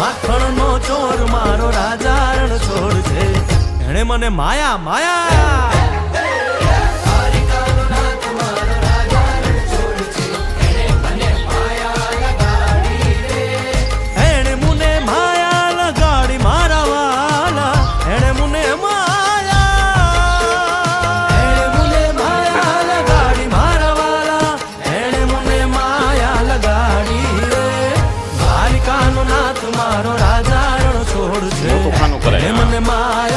માખણનો ચોર મારો રાજા રણ છોડ છે, એણે મને માયા માયા મારો રાજા રણ છોડ છે, મને માયા